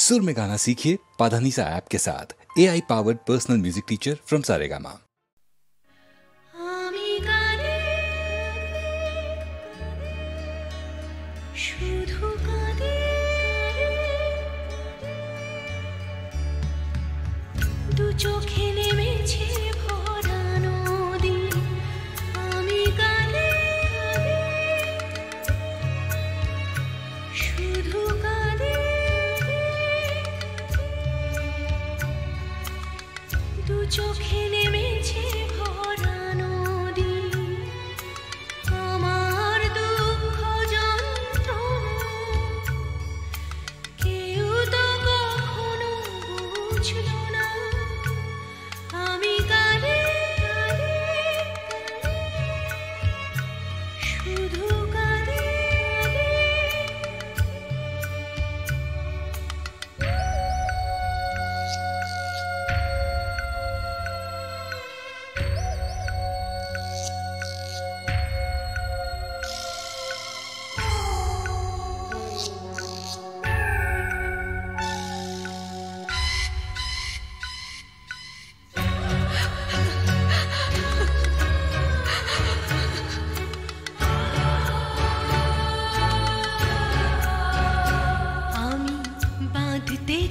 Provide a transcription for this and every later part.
सुर में गाना सीखिए पाधानीसा ऐप के साथ। AI powered personal music teacher from Saregama. চোখে নেমেছে ভরা নদী, আমার দুঃখ যন্ত্রণা কেউ তো কখনো বুঝলো না। আমি কাঁদে শুধু কাঁদে।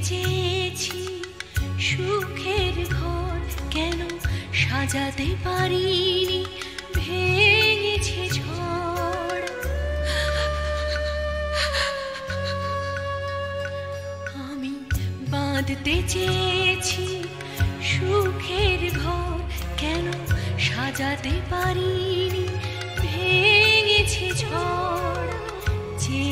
চেয়েছি সুখের ঘর, কেন সাজাতে পারিনি, ভেঙেছে ঝড়। আমি বাঁধতে চেয়েছি সুখের ঘর, কেন সাজাতে পারিনি, ভেঙেছে ঝড়। যে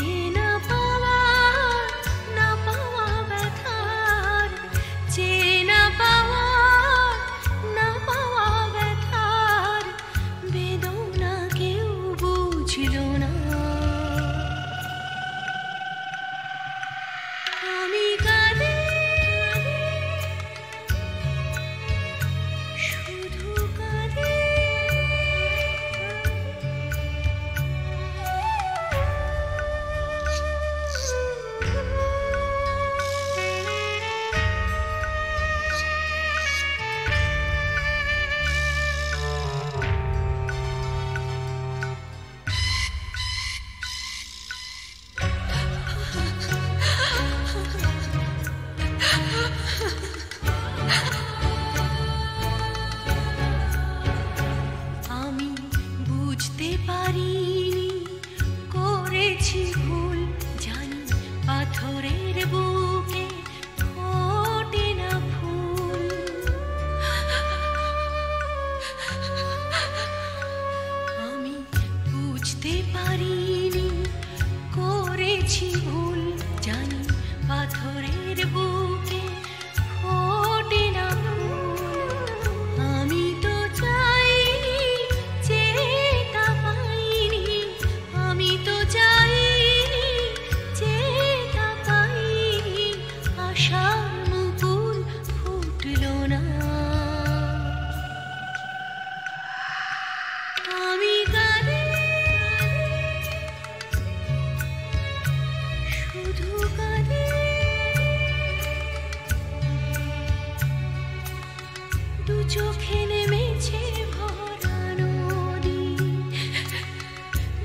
চোখে নেমেছে ভরা নদী,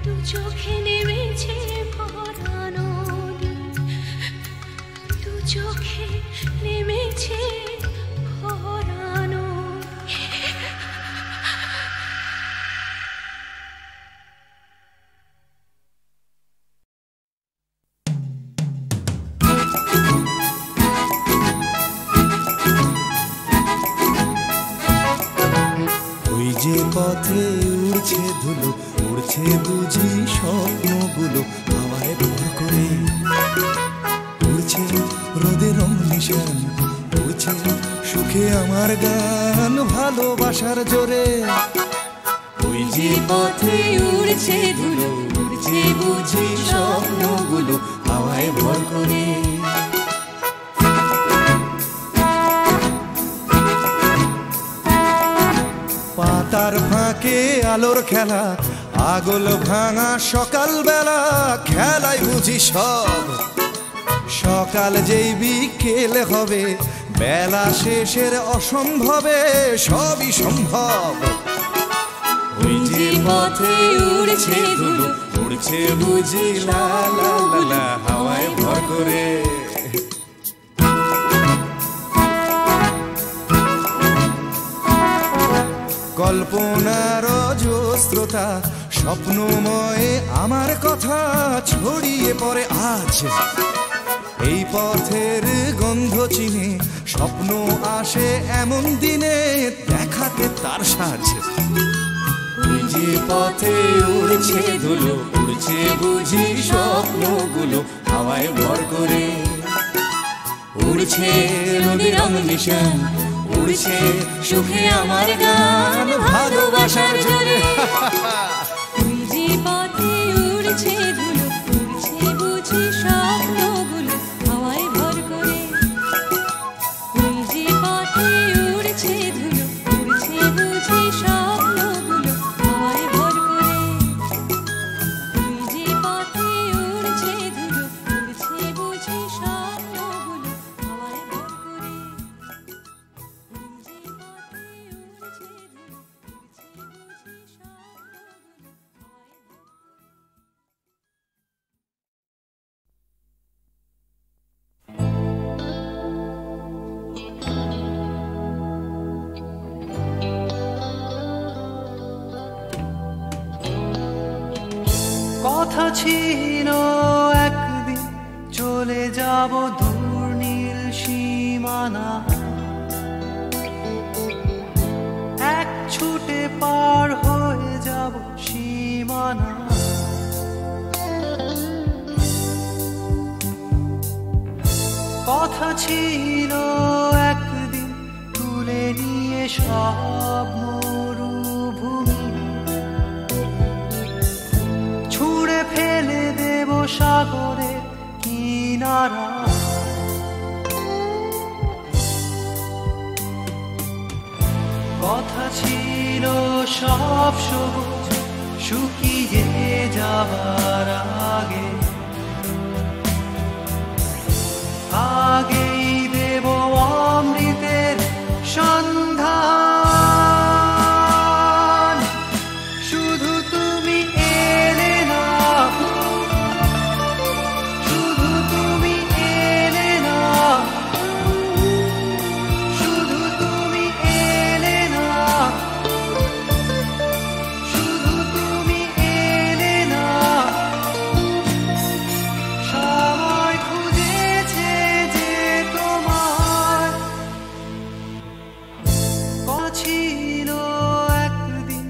দু চোখে নেমেছে ভরা নদী, দু চোখে নেমেছে ভরা নদী। যে পথে উড়ছে ধুলো, উড়ছে বুঝি স্বপ্নগুলো হাওয়ায় ভর করে, উড়ছে রোদের নিশান, উড়ছে সুখে আমার গান ভালোবাসার জোরে। ওই যে পথে উড়ছে ধুলো, উড়ছে বুঝি স্বপ্নগুলো হাওয়ায় ভর করে। পাতার ফাঁকে আলোর খেলা, আগল ভাঙা সকাল বেলা, খেলায় বুঝি সব সকাল যেই বিকেল হবে, বেলা শেষের অসম্ভবে সবই সম্ভব। ওই যে পথে উড়ছে ধুলো, উড়ছে বুঝি লা লা লা লা হাওয়ায় ভর করে। কল্পনার অজস্রতা স্বপ্নময় আমার কথা ছড়িয়ে পড়ে আজ। এই পথের গন্ধ চিনে স্বপ্ন আসে এমন দিনে দেখাতে তার সাজ। ওই যে পথে উড়ছে ধুলো, উড়ছে বুঝি স্বপ্নগুলো হাওয়ায় ভর করে। উড়ছে নদীর রং নিশান, উড়ছে সুখে আমার গান ভালোবাসার জোরে। ওই যে পথে উড়ছে ধুলো, উড়ছে বুঝি স্বপ্নগুলো হাওয়ায় ভর করে। ওই যে পথে উড়ছে ধুলো, উড়ছে বুঝি স্বপ্নগুলো হাওয়ায় ভর করে। ওই যে পথে উড়ছে ধুলো, উড়ছে বুঝি স্বপ্নগুলো হাওয়ায় ভর করে। কথা ছিল একদিন চলে যাব দূর নীল সীমানা, এক ছুটে পার হয়ে যাব সীমানা। কথা ছিল একদিন তুলে নিয়ে সব মরুভূমি, ছুঁড়ে ফেলে দেব সাগরে কিনারা। কথা ছিল সব সবুজ শুকিয়ে যাবার আগে, আগেই দেব অমৃতের সন্ধান। শুধু তুমি এলে না, শুধু তুমি এলে না, শুধু তুমি এলে না, শুধু তুমি এলে না। সবাই খুঁজেছে যে তোমার ছিল একদিন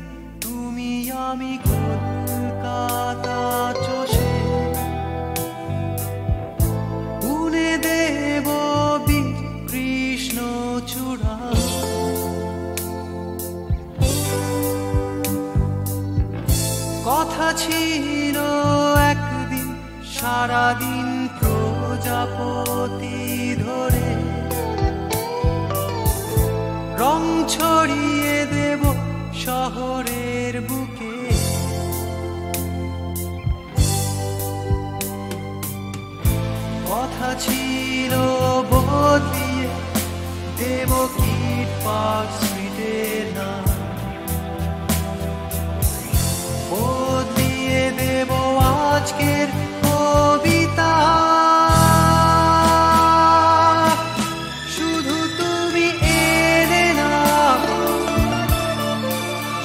তুমি আমি কলকাতা চষে উনে দেব বীর কৃষ্ণ চূড়া। কথা ছিল একদিন সারাদিন প্রজাপতি ধরে রং ছড়িয়ে দেব শহরের বুকে। কথা ছিল বদলিয়ে দেব কিট পার্ক স্ট্রিটের নাম, বদলিয়ে দেব আজকের কবিতা। শুধু তুমি এলে না,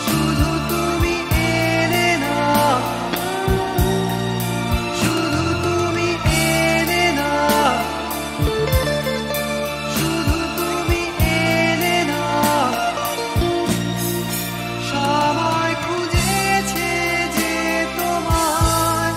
শুধু তুমি এলে না, শুধু তুমি এলে না, শুধু তুমি এলে না। সবাই খুঁজেছে যে তোমার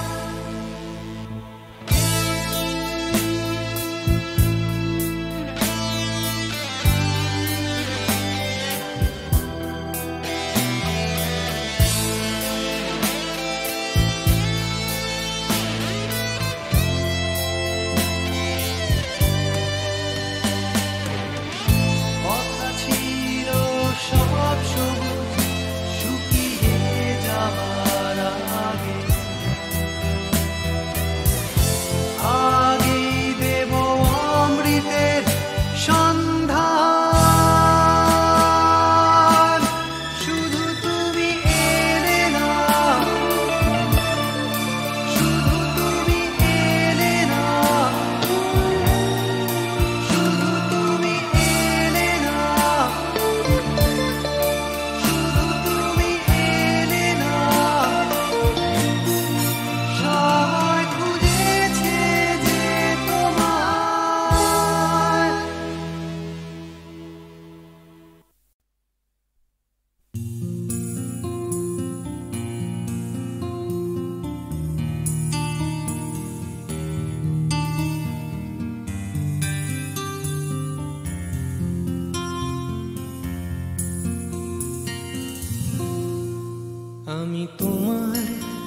তোমার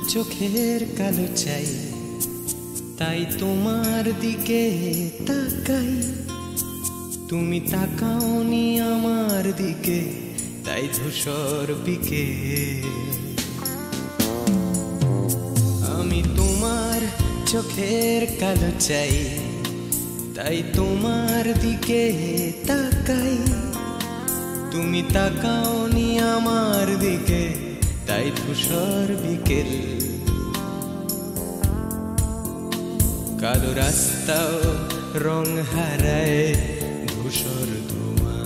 চোখের কালো চাই, তাই তোমার দিকে তাকাই। তুমি তাকাওনি আমার দিকে, তাই ধূসর বিকে। আমি তোমার চোখের কালো চাই, তাই তোমার দিকে তাকাই। তুমি তাকাওনি আমার দিকে, তাই ধূসর বিকেল। কালো রাস্তাও রং হারায় ধূসর ধোঁয়া।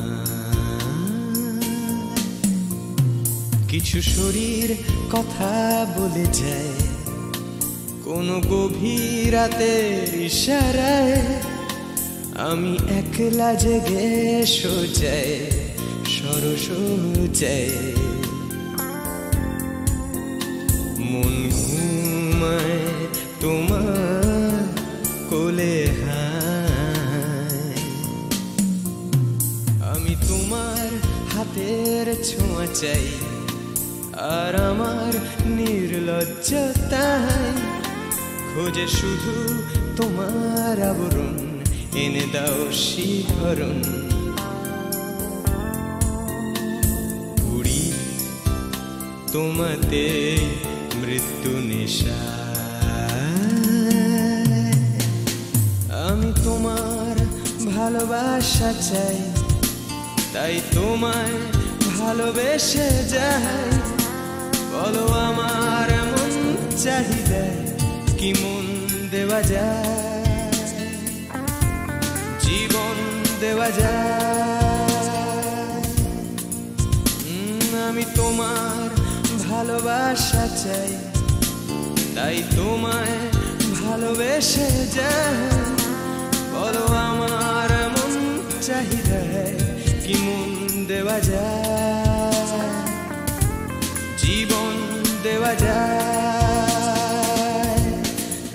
কিছু শরীর কথা বলে যায় কোনো গভীর রাতের ইশারায়। আমি একলা জেগে সোজায় সরসজায়। মন ঘুমায় তোমার কোলে হায়। আমি তোমার হাতের ছোঁয়া চাই, আর আমার নির্লজ্জতায় খোঁজে শুধু তোমার আবরণ। এনে দাও শিহরণ। পুরি তোমাতে মৃত্যু নেশা। আমি তোমার ভালোবাসা চাই, তাই তোমায় ভালোবেসে যাই। বলো আমার মন চাহিদায় কি মন দেওয়া যায়, জীবন দেওয়া যায়। আমি তোমার ভালোবাসা চাই, তাই তোমায় ভালোবেসে যাই। বলো আমার মন চাহিদায় কি মন দেওয়া যায়, জীবন দেওয়া যায়,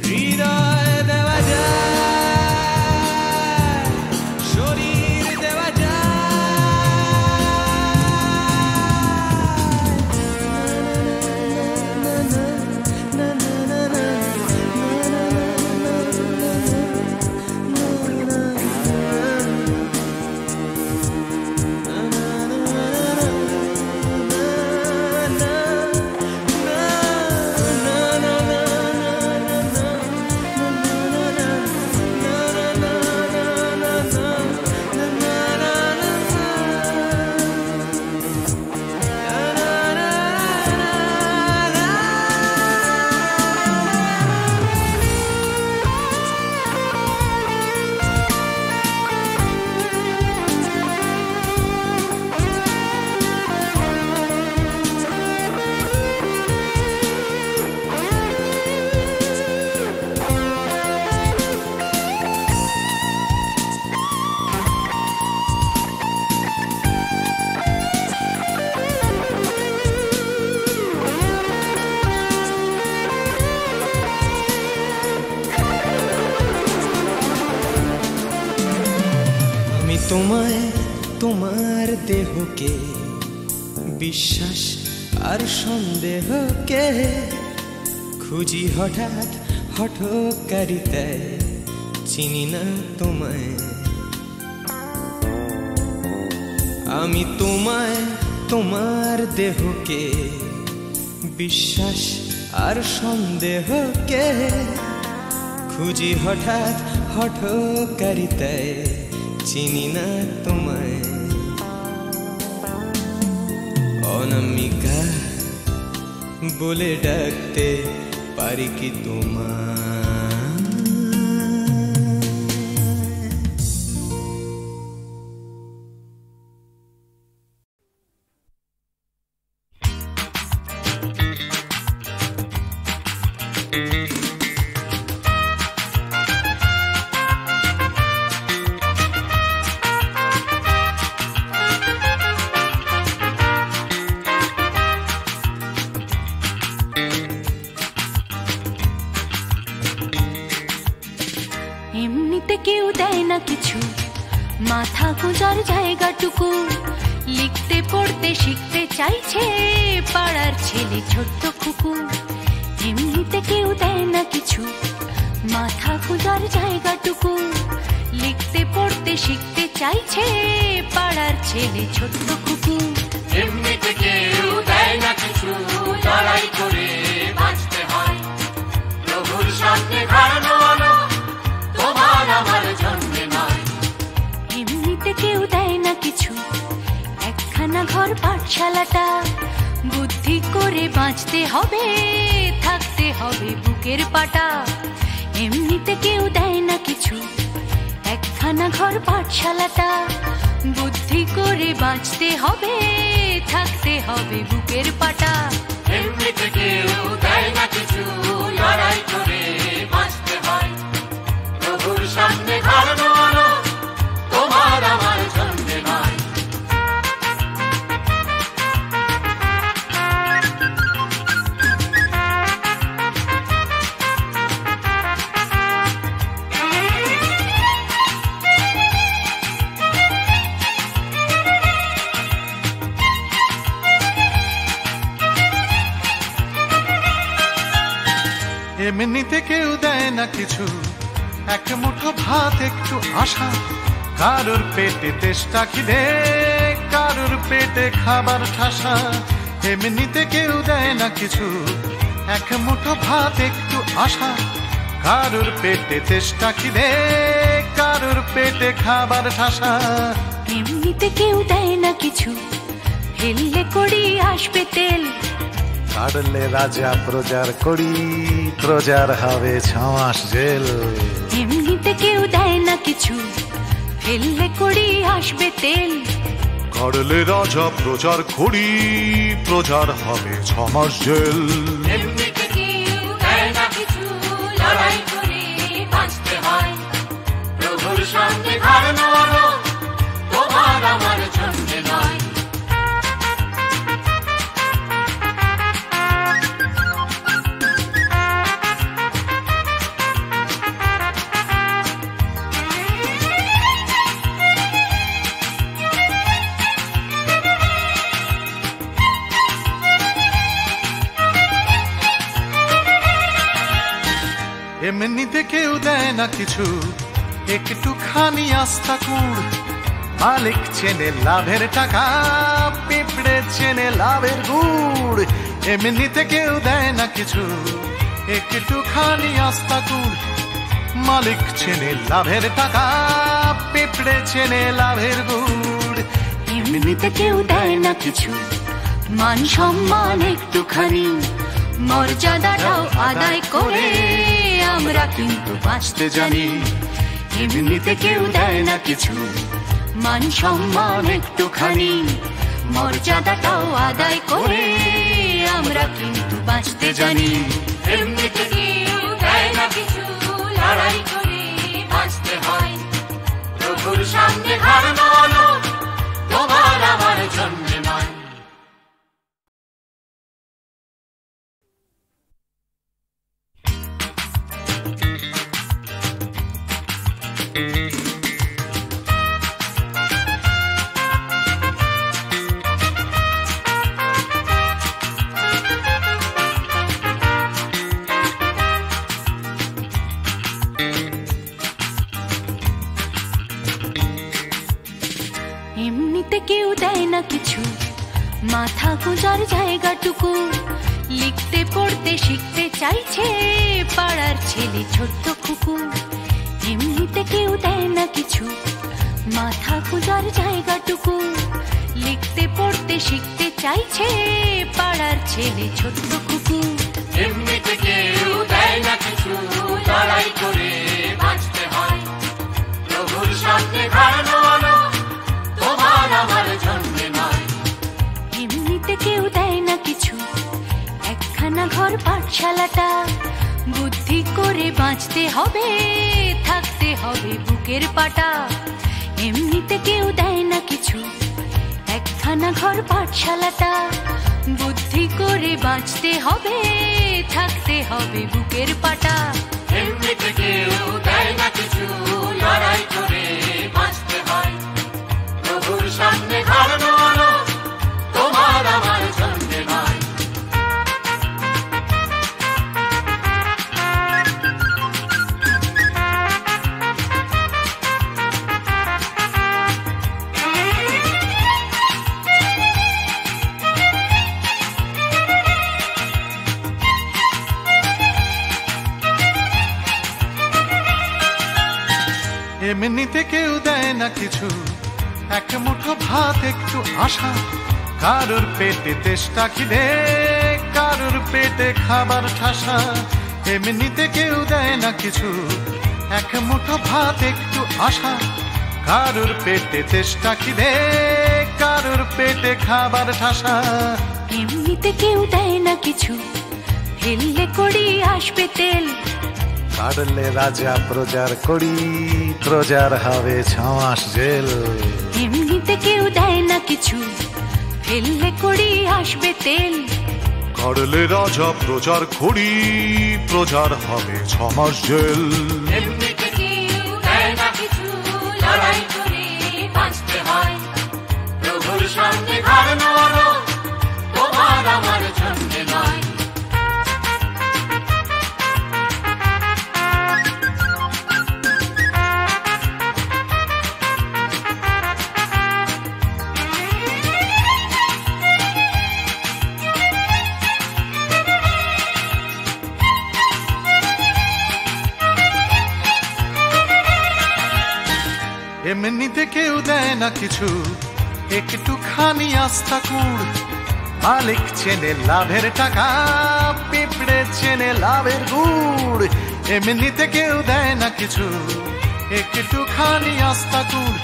হৃদয় দেওয়া যায়, শরীর দেওয়া তোমায় তোমার দেহকে বিশ্বাস আর সন্দেহকে খুঁজি হঠাৎ হঠকারিতায় চিনি না তোমায়। আমি তোমায় তোমার দেহকে বিশ্বাস আর সন্দেহকে খুঁজি হঠাৎ হঠকারিতায় চিনি না তোমায়। অনামিকা বলে ডাকতে পারি কি তোমায়? এমনিতে কেউ দেয় না কিছু, মাথা গোঁজার জায়গাটুকু লিখতে পড়তে শিখতে চাইছে পাড়ার ছেলে ছোট্ট খুকু। এমনিতে কেউ দেয় না কিছু, মাথা গোঁজার জায়গাটুকু। লিখতে পড়তে শিখতে চাইছে পাড়ার ছেলে ছোট্ট খুকু। এমনিতে কেউ দেয় না কিছু, লড়াই করে বাঁচতে হয়। প্রভুর সামনে ঘাড় আনো, তোমার আমার জন্মে নয়। এমনিতে কেউ দেয় না কিছু, একখানা ঘর পাঠশালাটা। বুদ্ধি করে বাঁচতে হবে, থাকতে হবে বুকের পাটা। এমনিতে কেউ দেয় না কিছু, একখানা ঘর পাঠশালাটা। বুদ্ধি করে বাঁচতে হবে, থাকতে হবে বুকের পাটা। এমনিতে কেউ দেয় না কিছু, লড়াই করে বাঁচতে হয়। প্রভুর সামনে ঘাড় আনো, তোমার আমার জন্মে নয়। এমনিতে কেউ দেয় না কিছু, এক মুঠো ভাত একটু আশা। কারুর পেটে তেষ্টা খিদে, কারুর পেটে খাবার ঠাসা। এমনিতে কেউ দেয় না কিছু, এক মুঠো ভাত একটু আশা। কারুর পেটে তেষ্টা খিদে, কারুর পেটে খাবার ঠাসা। এমনিতে কেউ দেয় না কিছু, ফেললে করি আসবে তেল। কাটলে রাজা প্রজার করি, প্রজার হবে 6 মাস জেল। এমনিতে কেউ দেয় না কিছু, ফেললে করি আসবে তেল। কাটলে রাজা প্রজার করি, প্রজার হবে 6 মাস জেল। এমনিতে কেউ দেয় না কিছু, লড়াই করে বাঁচতে হয়। প্রভুর সামনে ঘাড় আনো, তোমার আমার জন্মে নয়। এমনিতে কেউ দেয় না কিছু, একটুখানি আস্থা কুড়। মালিক চেনে লাভের টাকা, পিঁপড়ে চেনে লাভের গুড়। এমনিতে কেউ দেয় না কিছু, একটুখানি আস্থা কুড়। মালিক চেনে লাভের টাকা, পিঁপড়ে চেনে লাভের গুড়। এমনিতে কেউ দেয় না কিছু, মান সম্মান একটুখানি। মর্যাদাটাও আদায় করে আমরা কিন্তু বাঁচতে জানি। এমনিতে কেউ দেয় না কিছু, মান সম্মান একটুখানি। মর্যাদাটাও আদায় করে আমরা কিন্তু বাঁচতে জানি। এমনিতে কেউ দেয় না কিছু, লড়াই করে বাঁচতে হয়। প্রভুর সামনে ঘাড় আনো, তোমার আমার জন্মে নয়। এমনিতে কেউ দেয় না কিছু, মাথা গোঁজার জায়গাটুকু। লিখতে পড়তে শিখতে চাইছে পাড়ার ছেলে ছোট্ট খুকু। এমনিতে কেউ দেয় না কিছু, মাথা গোঁজার জায়গাটুকু। লিখতে পড়তে শিখতে চাইছে পাড়ার ছেলে ছোট্ট খুকু। এমনিতে কেউ দেয় না কিছু, লড়াই করে বাঁচতে হয়। প্রভুর সামনে ঘাড় আনো, তোমার আমার জন্মে নয়। এমনিতে কেউ দেয় না কিছু, একখানা ঘর পাঠশালাটা। বুদ্ধি করে বাঁচতে হবে, থাকতে হবে বুকের পাটা। এমনিতে কেউ দেয় না কিছু, একখানা ঘর পাঠশালাটা। বুদ্ধি করে বাঁচতে হবে, থাকতে হবে বুকের পাটা। এমনিতে কেউ দেয় না কিছু, লড়াই করে বাঁচতে হয়। প্রভুর সামনে ঘাড় আনো, এমনিতে কেউ দেয় না কিছু, এক মুঠো ভাত একটু আশা, কারোর পেটে তেষ্টা খিদে, কারোর পেটে খাবার ঠাসা। এমনিতে কেউ দেয় না কিছু, এক মুঠো ভাত একটু আশা, কারোর পেটে তেষ্টা খিদে, কারোর পেটে খাবার ঠাসা। এমনিতে কেউ দেয় না কিছু, ফেললে কড়ি আসবে তেল, কাটলে রাজা প্রজার করি, প্রজার হবে 6 মাস জেল। এমনিতে কেউ দেয় না কিছু, ফেললে কড়ি আসবে তেল, কাটলে রাজা প্রজার করি, প্রজার হবে 6 মাস জেল। এমনিতে কেউ দেয় না কিছু, লড়াই করে বাঁচতে হয়। প্রভুর সামনে ঘাড় নোয়ানো তোমার আমার জন্য নয়। এমনিতে কেউ দেয় না কিছু, একটুখানি আস্থা কুড়, মালিক চেনে লাভের টাকা, পিঁপড়ে চেনে লাভের গুড়। এমনিতে কেউ দেয় না কিছু, একটুখানি আস্থা কুড়,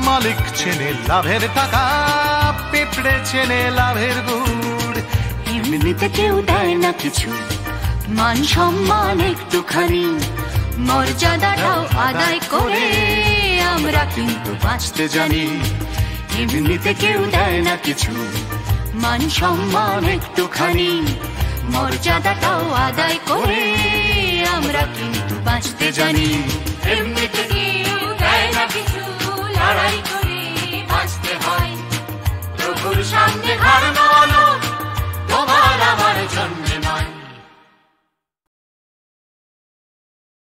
মালিক চেনে লাভের টাকা, পিঁপড়ে চেনে লাভের গুড়। এমনিতে কেউ দেয় না কিছু, মান সম্মান একটুখানি, মর্যাদাটাও আদায় করে আমরা কিন্তু বাঁচতে জানি। এমনিতে কেউ দেয় না কিছু, মান সম্মান একটুখানি, মর্যাদাটাও আদায় করে আমরা কিন্তু বাঁচতে জানি। এমনিতে কেউ দেয় না কিছু, লড়াই করে বাঁচতে হয়। প্রভুর সামনে ঘাড়